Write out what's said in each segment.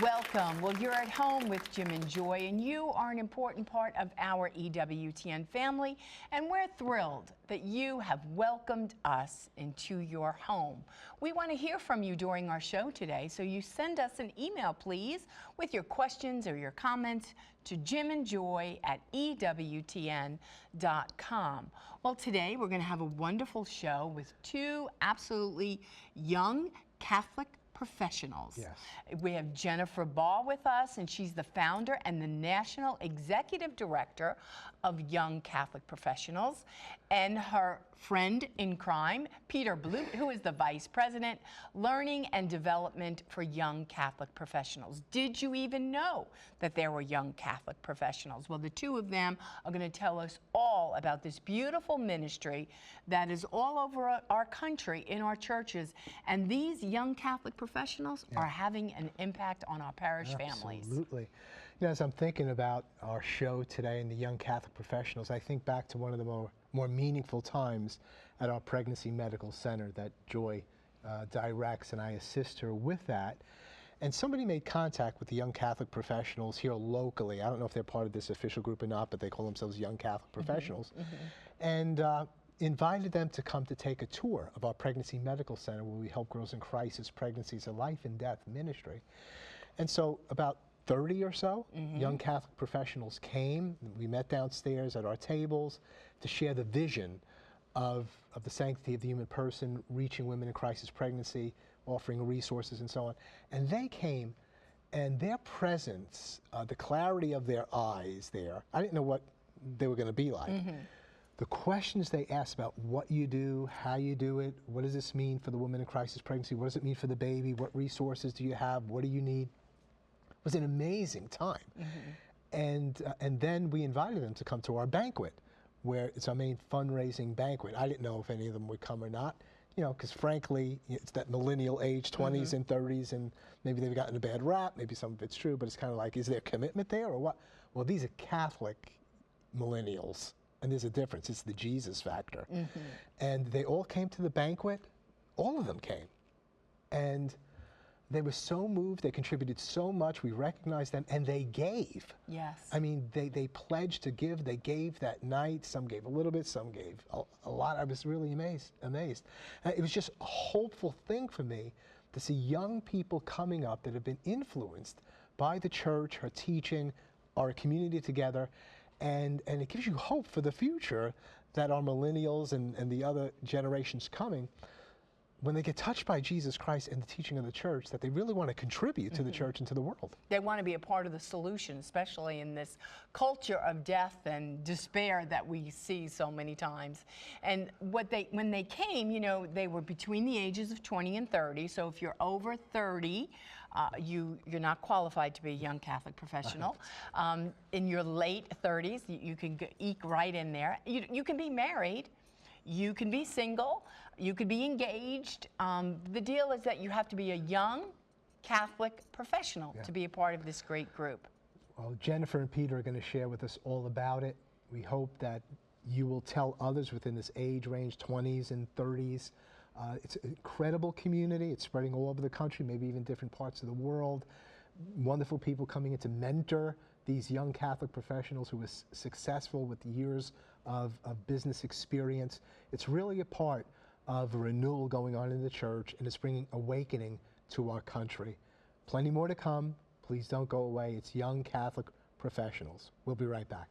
Welcome. Well, you're at home with Jim and Joy, and you are an important part of our EWTN family, and we're thrilled that you have welcomed us into your home. We want to hear from you during our show today, so you send us an email, please, with your questions or your comments to jimandjoy@ewtn.com. Well, today we're going to have a wonderful show with two absolutely young Catholic professionals. Yes. We have Jennifer Baugh with us, and she's the founder and the National Executive Director of Young Catholic Professionals, and her friend in crime, Peter Blute, who is the Vice President, Learning and Development for Young Catholic Professionals. Did you even know that there were young Catholic professionals? Well, the two of them are going to tell us all about this beautiful ministry that is all over our country in our churches, and these young Catholic professionals are having an impact on our parish families. Absolutely. You know, as I'm thinking about our show today and the young Catholic professionals, I think back to one of the more meaningful times at our pregnancy medical center that Joy directs, and I assist her with that. And somebody made contact with the young Catholic professionals here locally. I don't know if they're part of this official group or not, but they call themselves Young Catholic Professionals. And invited them to come to take a tour of our pregnancy medical center, where we help girls in crisis pregnancies, a life and death ministry. And so about 30 or so young Catholic professionals came. We met downstairs at our tables to share the vision of the sanctity of the human person, reaching women in crisis pregnancy, offering resources and so on. And they came, and their presence, the clarity of their eyes there, I didn't know what they were going to be like. The questions they asked about what you do, how you do it, what does this mean for the woman in crisis pregnancy, what does it mean for the baby, what resources do you have, what do you need, was an amazing time. And then we invited them to come to our banquet, where it's our main fundraising banquet. I didn't know if any of them would come or not, you know, because frankly, it's that millennial age, 20s and 30s, and maybe they've gotten a bad rap, maybe some of it's true, but it's kind of like, is there commitment there or what? Well, these are Catholic millennials. And there's a difference. It's the Jesus factor. And they all came to the banquet. All of them came. And they were so moved. They contributed so much. We recognized them. And they gave. Yes. I mean, they pledged to give. They gave that night. Some gave a little bit. Some gave a lot. I was really amazed. It was just a hopeful thing for me to see young people coming up that have been influenced by the church, her teaching, our community together. And it gives you hope for the future that our millennials and the other generations coming, when they get touched by Jesus Christ and the teaching of the church, that they really want to contribute to the church and to the world. They want to be a part of the solution, especially in this culture of death and despair that we see so many times. And when they came, you know, they were between the ages of 20 and 30. So if you're over 30, you're not qualified to be a young Catholic professional. In your late 30s, you can eke right in there. You can be married. You can be single. You could be engaged. The deal is that you have to be a young Catholic professional to be a part of this great group. Well, Jennifer and Peter are going to share with us all about it. We hope that you will tell others within this age range, 20s and 30s. It's an incredible community. It's spreading all over the country, maybe even different parts of the world. Wonderful people coming in to mentor these young Catholic professionals who are successful with years of business experience. It's really a part of a renewal going on in the church, and it's bringing awakening to our country. Plenty more to come. Please don't go away. It's Young Catholic Professionals. We'll be right back.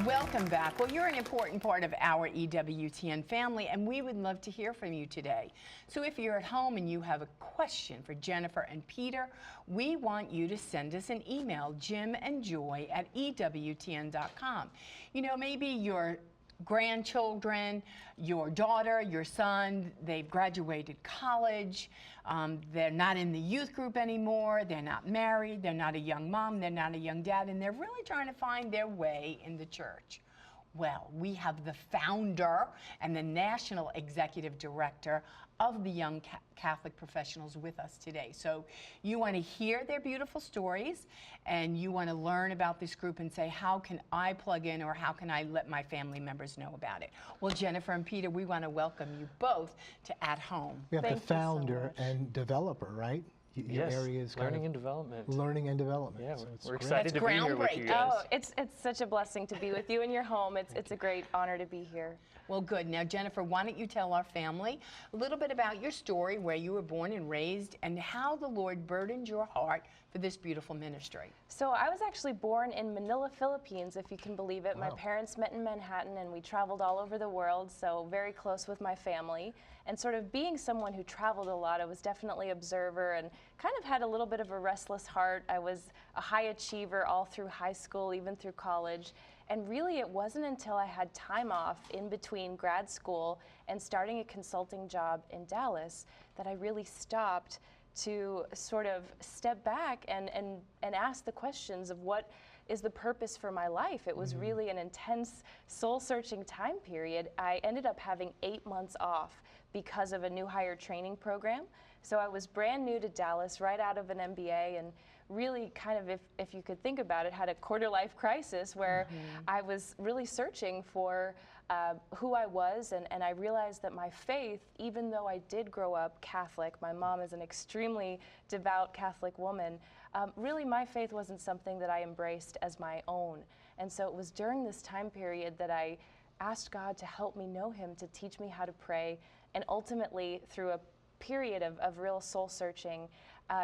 Welcome back. Well, you're an important part of our EWTN family, and we would love to hear from you today. So if you're at home and you have a question for Jennifer and Peter, we want you to send us an email, jimandjoy@ewtn.com. You know, maybe you're grandchildren, your daughter, your son, they've graduated college, they're not in the youth group anymore, they're not married, they're not a young mom, they're not a young dad, and they're really trying to find their way in the church. Well, we have the founder and the national executive director of the Young Catholic Professionals with us today. So you want to hear their beautiful stories, and you want to learn about this group and say, how can I plug in, or how can I let my family members know about it? Well, Jennifer and Peter, we want to welcome you both to At Home. We have Thank the you so founder much. and developer, right? Your Yes, area is learning and development. learning and development. Yeah, So it's we're great. excited to be here with you groundbreaking. guys. Oh, it's such a blessing to be with you in your home. It's a great honor to be here. Well, good. Now, Jennifer, why don't you tell our family a little bit about your story, where you were born and raised, and how the Lord burdened your heart for this beautiful ministry. So I was actually born in Manila, Philippines, if you can believe it. My Wow. parents met in Manhattan, and we traveled all over the world, so very close with my family. And sort of being someone who traveled a lot, I was definitely an observer and kind of had a little bit of a restless heart. I was a high achiever all through high school, even through college. And really, it wasn't until I had time off in between grad school and starting a consulting job in Dallas that I really stopped to sort of step back and ask the questions of what is the purpose for my life. It was really an intense, soul-searching time period. I ended up having 8 months off because of a new hire training program. So I was brand new to Dallas, right out of an MBA, and really kind of, if you could think about it, had a quarter-life crisis where I was really searching for who I was, and I realized that my faith, even though I did grow up Catholic, my mom is an extremely devout Catholic woman, really my faith wasn't something that I embraced as my own. And so it was during this time period that I asked God to help me know Him, to teach me how to pray, and ultimately through a period of real soul searching,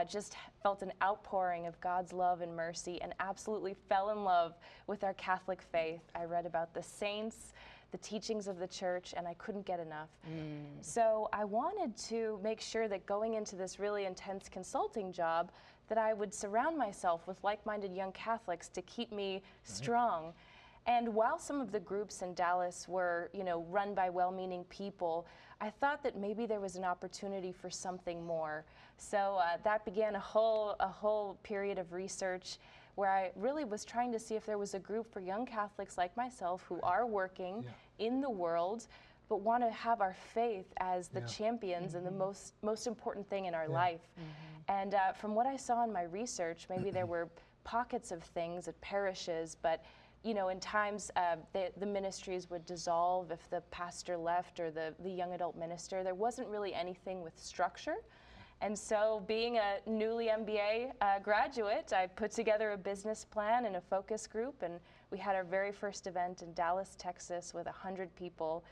just felt an outpouring of God's love and mercy, and absolutely fell in love with our Catholic faith. I read about the saints, the teachings of the church, and I couldn't get enough. So I wanted to make sure that going into this really intense consulting job, that I would surround myself with like-minded young Catholics to keep me strong. And while some of the groups in Dallas were, run by well-meaning people, I thought that maybe there was an opportunity for something more. So that began a whole period of research where I really was trying to see if there was a group for young Catholics like myself who are working in the world, but want to have our faith as the champions and the most important thing in our life. And from what I saw in my research, maybe there were pockets of things at parishes, but in times the ministries would dissolve if the pastor left or the young adult minister. There wasn't really anything with structure. And so being a newly MBA graduate, I put together a business plan and a focus group, and we had our very first event in Dallas, Texas with 100 people.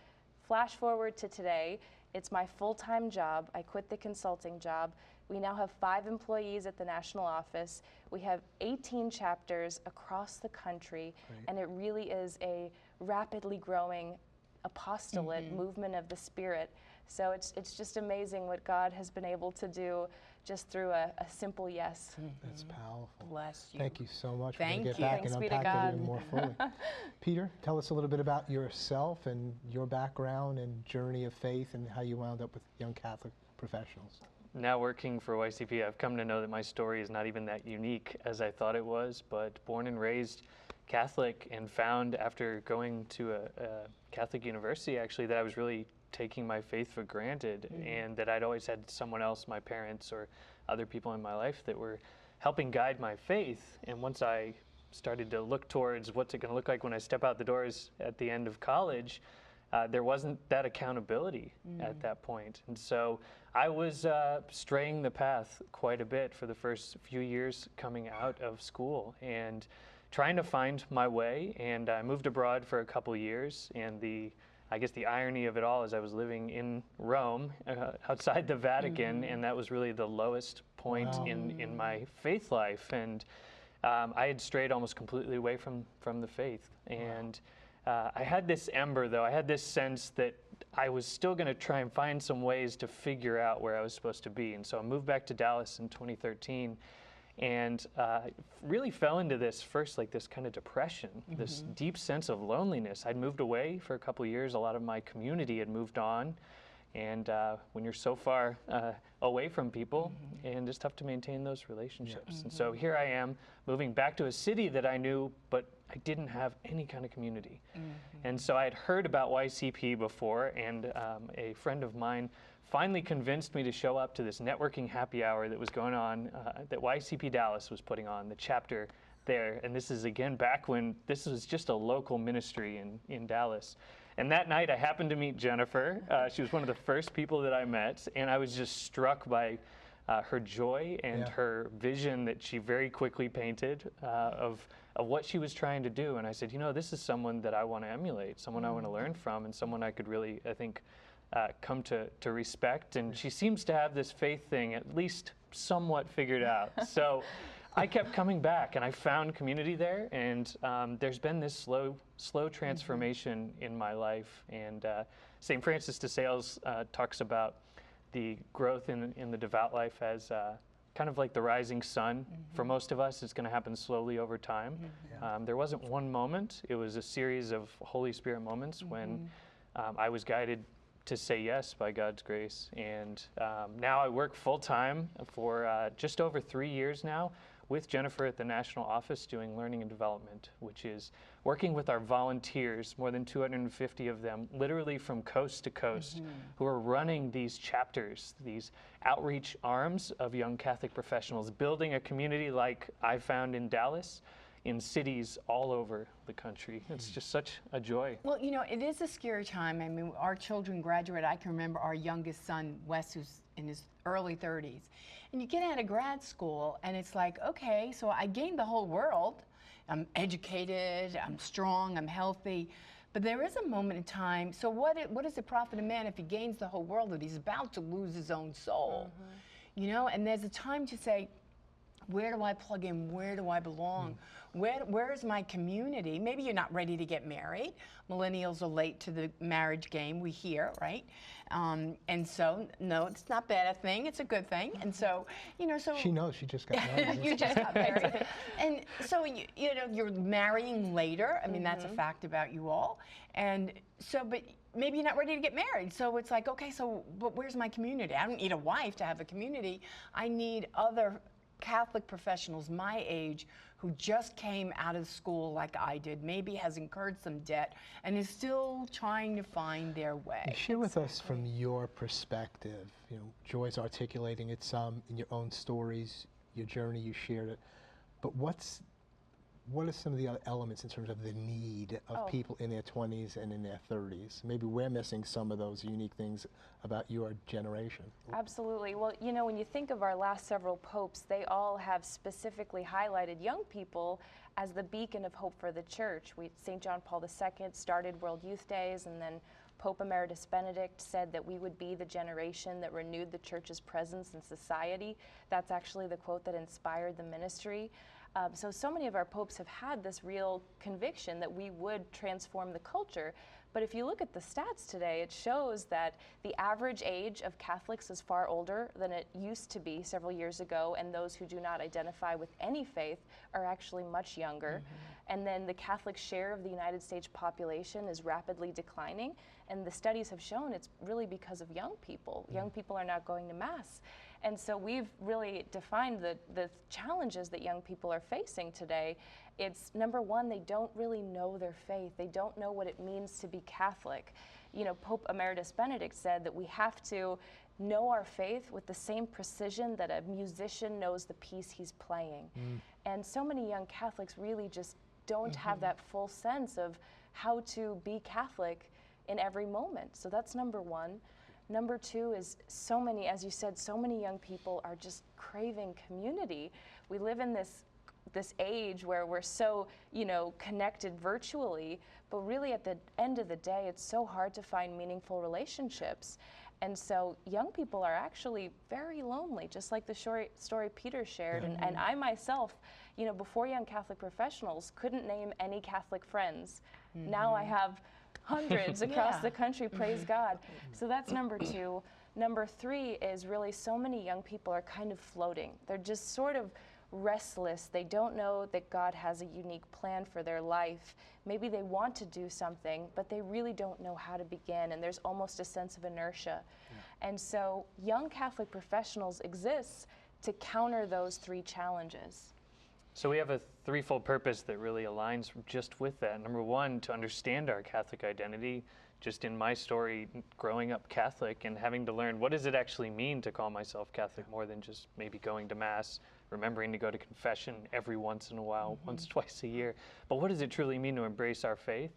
Flash forward to today, it's my full-time job. I quit the consulting job. We now have 5 employees at the national office. We have 18 chapters across the country, and it really is a rapidly growing apostolate movement of the Spirit. So it's just amazing what God has been able to do just through a simple yes. That's powerful. Bless you. Thank you so much. Thank We're going to you. get back Thanks and be to unpack that God. even more fully. Peter, tell us a little bit about yourself and your background and journey of faith and how you wound up with Young Catholic Professionals. Now working for YCP, I've come to know that my story is not even that unique as I thought it was, but born and raised Catholic, and found after going to a Catholic university actually that I was really taking my faith for granted, and that I'd always had someone else, my parents or other people in my life, that were helping guide my faith. And once I started to look towards what's it going to look like when I step out the doors at the end of college, there wasn't that accountability at that point. And so I was straying the path quite a bit for the first few years coming out of school and trying to find my way. And I moved abroad for a couple years, and I guess the irony of it all is I was living in Rome, outside the Vatican, and that was really the lowest point in my faith life. And I had strayed almost completely away from the faith. And I had this ember, though. I had this sense that I was still going to try and find some ways to figure out where I was supposed to be. And so I moved back to Dallas in 2013. and really fell into this first, like this kind of depression, this deep sense of loneliness. I'd moved away for a couple of years. A lot of my community had moved on. And when you're so far away from people, and it's tough to maintain those relationships. And so here I am, moving back to a city that I knew, but I didn't have any kind of community. And so I had heard about YCP before, and a friend of mine finally convinced me to show up to this networking happy hour that was going on, that YCP Dallas was putting on, the chapter there. And this is again back when this was just a local ministry in Dallas. And that night I happened to meet Jennifer. She was one of the first people that I met, and I was just struck by her joy and her vision that she very quickly painted of what she was trying to do. And I said, you know, this is someone that I want to emulate, someone I want to learn from, and someone I could really, I think, come to respect. And she seems to have this faith thing at least somewhat figured out. So I kept coming back, and I found community there, and there's been this slow transformation in my life. And St. Francis de Sales talks about the growth in the devout life as kind of like the rising sun. For most of us, it's going to happen slowly over time. There wasn't one moment. It was a series of Holy Spirit moments when I was guided to say yes by God's grace. And now I work full-time for just over 3 years now with Jennifer at the national office doing learning and development, which is working with our volunteers, more than 250 of them, literally from coast to coast, who are running these chapters, these outreach arms of young Catholic professionals, building a community like I found in Dallas, in cities all over the country. It's just such a joy. Well, you know, it is a scary time. I mean, our children graduate. I can remember our youngest son, Wes, who's in his early 30s. And you get out of grad school, and it's like, okay, so I gained the whole world. I'm educated, I'm strong, I'm healthy. But there is a moment in time, so what does it profit a man if he gains the whole world, that he's about to lose his own soul? You know, and there's a time to say, where do I plug in? Where do I belong? Where is my community? Maybe you're not ready to get married. Millennials are late to the marriage game, we hear, right? And so, no, it's not bad a thing. It's a good thing. And so, you know, so... She knows. She just got married. You just got married. And so, you know, you're marrying later. I mean, that's a fact about you all. And so, but maybe you're not ready to get married. So it's like, okay, so, but where's my community? I don't need a wife to have a community. I need other Catholic professionals my age who just came out of school like I did, maybe has incurred some debt, and is still trying to find their way. Share with us from your perspective. You know, Joy's articulating it some in your own stories, your journey, you shared it. But what are some of the other elements in terms of the need of people in their 20s and in their 30s? Maybe we're missing some of those unique things about your generation. Absolutely. Well, you know, when you think of our last several popes, they all have specifically highlighted young people as the beacon of hope for the church. St. John Paul II started World Youth Days, and then Pope Emeritus Benedict said that we would be the generation that renewed the church's presence in society. That's actually the quote that inspired the ministry. So many of our popes have had this real conviction that we would transform the culture. But if you look at the stats today, it shows that the average age of Catholics is far older than it used to be several years ago, and those who do not identify with any faith are actually much younger. And then the Catholic share of the United States population is rapidly declining, and the studies have shown it's really because of young people. Young people are not going to Mass. And so we've really defined the challenges that young people are facing today. It's, number one, they don't really know their faith. They don't know what it means to be Catholic. You know, Pope Emeritus Benedict said that we have to know our faith with the same precision that a musician knows the piece he's playing. And so many young Catholics really just don't have that full sense of how to be Catholic in every moment. So that's number one. Number two is so many, as you said, so many young people are just craving community. We live in this age where we're so, you know, connected virtually, but really at the end of the day, it's so hard to find meaningful relationships. And so young people are actually very lonely, just like the story Peter shared. And I myself, you know, before Young Catholic Professionals, couldn't name any Catholic friends. Now I have hundreds across the country, praise God. So that's number two. Number three is really so many young people are kind of floating. They're just sort of restless. They don't know that God has a unique plan for their life. Maybe they want to do something, but they really don't know how to begin, and there's almost a sense of inertia. And so Young Catholic Professionals exists to counter those three challenges. So we have a threefold purpose that really aligns just with that. Number one, to understand our Catholic identity. Just in my story, growing up Catholic and having to learn what does it actually mean to call myself Catholic, more than just maybe going to Mass, remembering to go to confession every once in a while, once, twice a year. But what does it truly mean to embrace our faith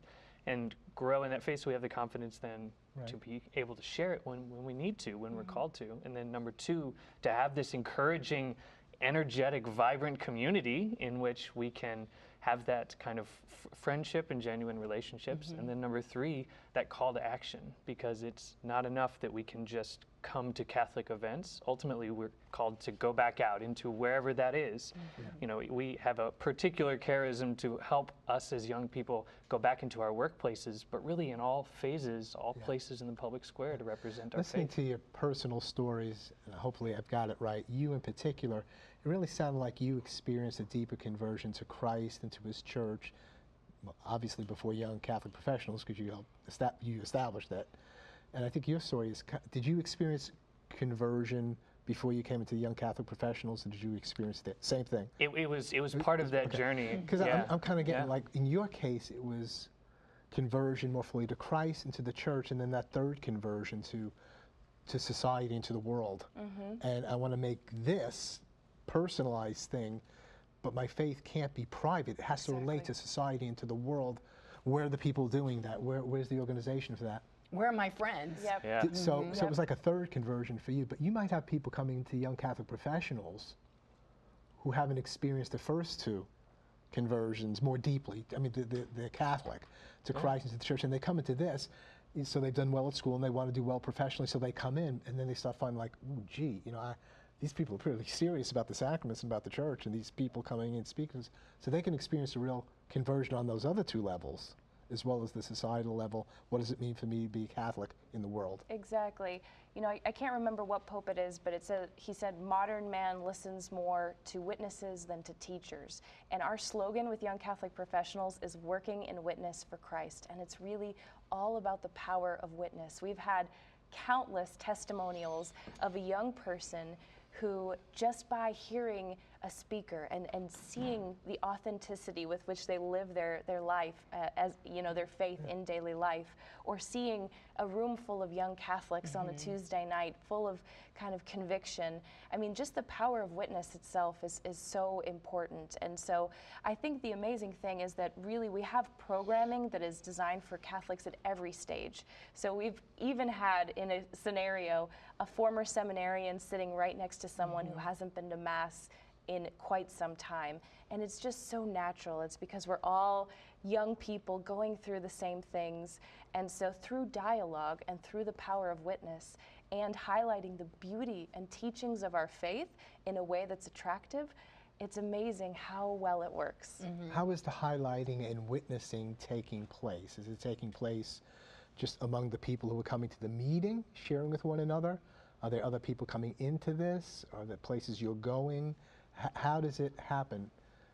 and grow in that faith, so we have the confidence then to be able to share it when we need to, when we're called to. And then number two, to have this encouraging, energetic, vibrant community in which we can have that kind of friendship and genuine relationships. And then number three, that call to action, because it's not enough that we can just come to Catholic events. Ultimately, we're called to go back out into wherever that is. You know, we have a particular charism to help us as young people go back into our workplaces, but really in all phases, all places in the public square to represent our Listening faith. to your personal stories, and hopefully I've got it right, you in particular, it really sounded like you experienced a deeper conversion to Christ and to his church, well, obviously before Young Catholic Professionals, because you established that. And I think your story is, did you experience conversion before you came into the Young Catholic Professionals, and did you experience the same thing? It was part of that journey. Because I'm kind of getting, like, in your case, it was conversion more fully to Christ and to the church, and then that third conversion to society and to the world. And I want to make this personalized thing, but my faith can't be private. It has to relate to society and to the world. Where are the people doing that? Where's the organization for that? Where are my friends? Yep. Yeah. So it was like a third conversion for you, but you might have people coming to Young Catholic Professionals who haven't experienced the first two conversions more deeply. I mean, they're Catholic to Christ and to the church, and they come into this, so they've done well at school and they want to do well professionally, so they come in and then they start finding like, ooh, gee, you know, these people are pretty serious about the sacraments and about the church, and these people coming in speaking, so they can experience a real conversion on those other two levels, as well as the societal level. What does it mean for me to be Catholic in the world? Exactly. You know, I can't remember what pope it is, but he said, modern man listens more to witnesses than to teachers. And our slogan with Young Catholic Professionals is working in witness for Christ. And it's really all about the power of witness. We've had countless testimonials of a young person who, just by hearing a speaker and seeing the authenticity with which they live their life, as you know, their faith in daily life, or seeing a room full of young Catholics on a Tuesday night full of kind of conviction. I mean, just the power of witness itself is so important. And so I think the amazing thing is that really we have programming that is designed for Catholics at every stage. So we've even had, in a scenario, a former seminarian sitting right next to someone who hasn't been to Mass in quite some time. And it's just so natural. It's because we're all young people going through the same things. And so through dialogue and through the power of witness and highlighting the beauty and teachings of our faith in a way that's attractive, it's amazing how well it works. How is the highlighting and witnessing taking place? Is it taking place just among the people who are coming to the meeting, sharing with one another? Are there other people coming into this? Are there places you're going? How does it happen?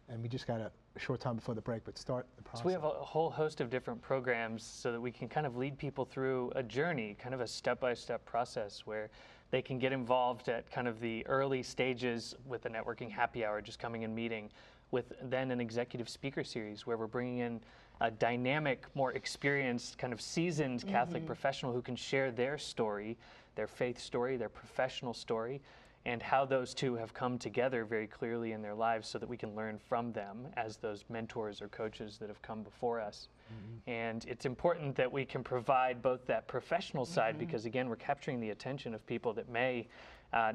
And we just got a short time before the break, but start the process. So we have a whole host of different programs so that we can kind of lead people through a journey, kind of a step-by-step process where they can get involved at kind of the early stages with the networking happy hour, just coming and meeting, with then an executive speaker series where we're bringing in a dynamic, more experienced, kind of seasoned Catholic professional who can share their story, their faith story, their professional story, and how those two have come together very clearly in their lives so that we can learn from them as those mentors or coaches that have come before us. And it's important that we can provide both that professional side, because again, we're capturing the attention of people that may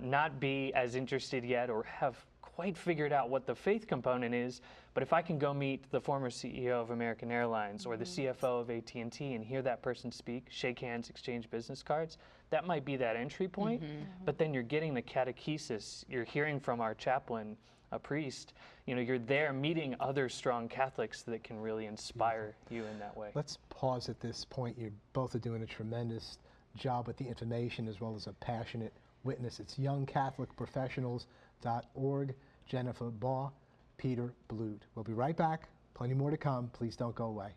not be as interested yet or have quite figured out what the faith component is. But if I can go meet the former CEO of American Airlines or the CFO of AT&T and hear that person speak, shake hands, exchange business cards, that might be that entry point. But then you're getting the catechesis, you're hearing from our chaplain, a priest, you know, you're there meeting other strong Catholics that can really inspire you in that way. Let's pause at this point. You both are doing a tremendous job with the information as well as a passionate witness. It's youngcatholicprofessionals.org. Jennifer Baugh, Peter Blute. We'll be right back. Plenty more to come. Please don't go away.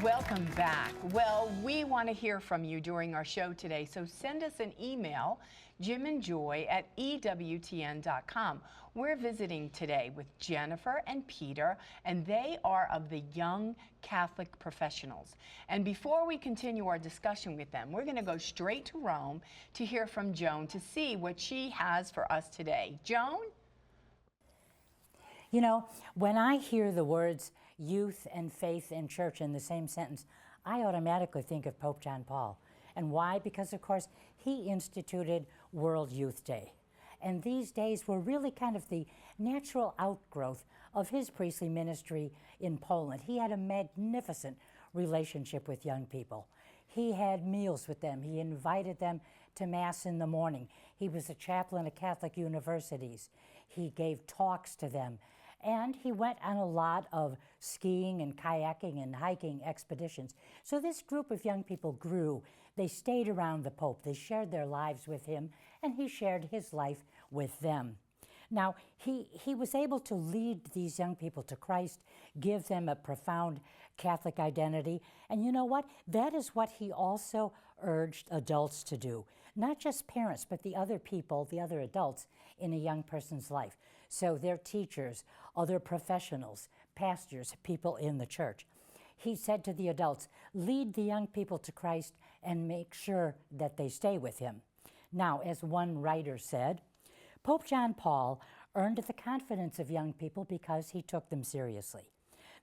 Welcome back. Well, we want to hear from you during our show today, so send us an email, jimandjoy@ewtn.com. We're visiting today with Jennifer and Peter, and they are of the Young Catholic Professionals. And before we continue our discussion with them, we're going to go straight to Rome to hear from Joan to see what she has for us today. Joan? You know, when I hear the words youth and faith and church in the same sentence, I automatically think of Pope John Paul. And why? Because, of course, he instituted World Youth Day. And these days were really kind of the natural outgrowth of his priestly ministry in Poland. He had a magnificent relationship with young people. He had meals with them. He invited them to Mass in the morning. He was a chaplain at Catholic universities. He gave talks to them. And he went on a lot of skiing and kayaking and hiking expeditions. So this group of young people grew. They stayed around the Pope. They shared their lives with him, and he shared his life with them. Now, he was able to lead these young people to Christ, give them a profound Catholic identity. And you know what? That is what he also urged adults to do. Not just parents, but the other people, the other adults in a young person's life. So their teachers, other professionals, pastors, people in the church. He said to the adults, lead the young people to Christ and make sure that they stay with him. Now, as one writer said, Pope John Paul earned the confidence of young people because he took them seriously.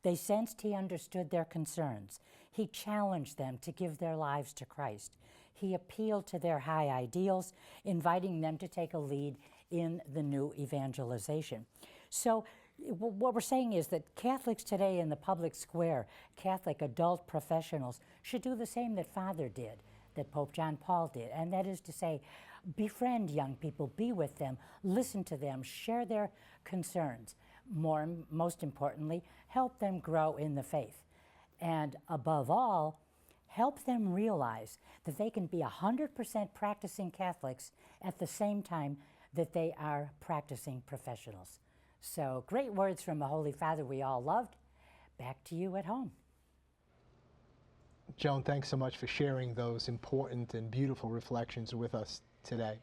They sensed he understood their concerns. He challenged them to give their lives to Christ. He appealed to their high ideals, inviting them to take a lead in the new evangelization. So what we're saying is that Catholics today in the public square, Catholic adult professionals, should do the same that Father did, that Pope John Paul did, and that is to say, befriend young people, be with them, listen to them, share their concerns. Most importantly, help them grow in the faith. And above all, help them realize that they can be 100% practicing Catholics at the same time that they are practicing professionals. So great words from a Holy Father we all loved. Back to you at home. Joan, thanks so much for sharing those important and beautiful reflections with us today.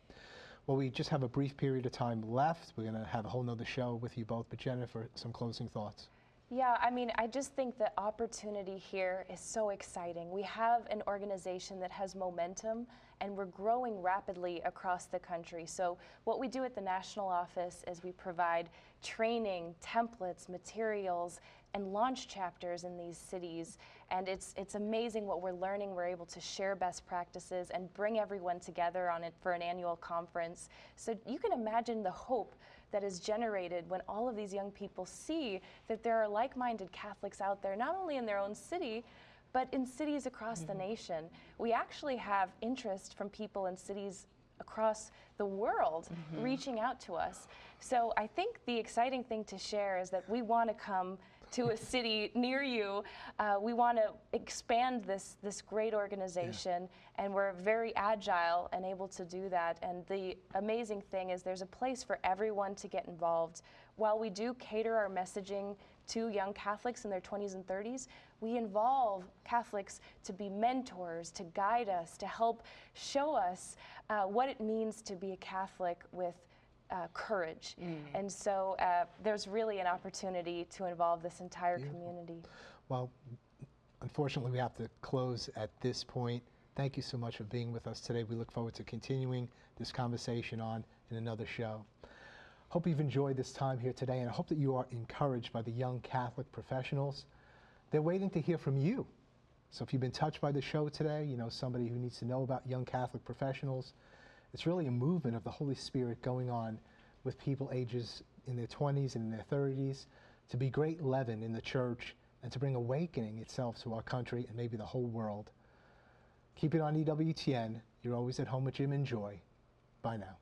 Well, we just have a brief period of time left. We're going to have a whole nother show with you both, but Jennifer, some closing thoughts. Yeah, I mean, I just think the opportunity here is so exciting. We have an organization that has momentum, and we're growing rapidly across the country. So what we do at the national office is we provide training, templates, materials, and launch chapters in these cities. And it's amazing what we're learning. We're able to share best practices and bring everyone together on it for an annual conference. So you can imagine the hope that is generated when all of these young people see that there are like-minded Catholics out there, not only in their own city, but in cities across the nation. We actually have interest from people in cities across the world reaching out to us. So I think the exciting thing to share is that we want to come to a city near you. We want to expand this great organization, and we're very agile and able to do that. And the amazing thing is there's a place for everyone to get involved. While we do cater our messaging to young Catholics in their 20s and 30s, we involve Catholics to be mentors, to guide us, to help show us what it means to be a Catholic with courage. And so there's really an opportunity to involve this entire community. Well, unfortunately, we have to close at this point. Thank you so much for being with us today. We look forward to continuing this conversation on in another show. Hope you've enjoyed this time here today, and I hope that you are encouraged by the young Catholic professionals. They're waiting to hear from you. So if you've been touched by the show today, you know somebody who needs to know about young Catholic professionals, it's really a movement of the Holy Spirit going on with people ages in their 20s and in their 30s to be great leaven in the church and to bring awakening itself to our country and maybe the whole world. Keep it on EWTN. You're always at home with Jim and Joy. Bye now.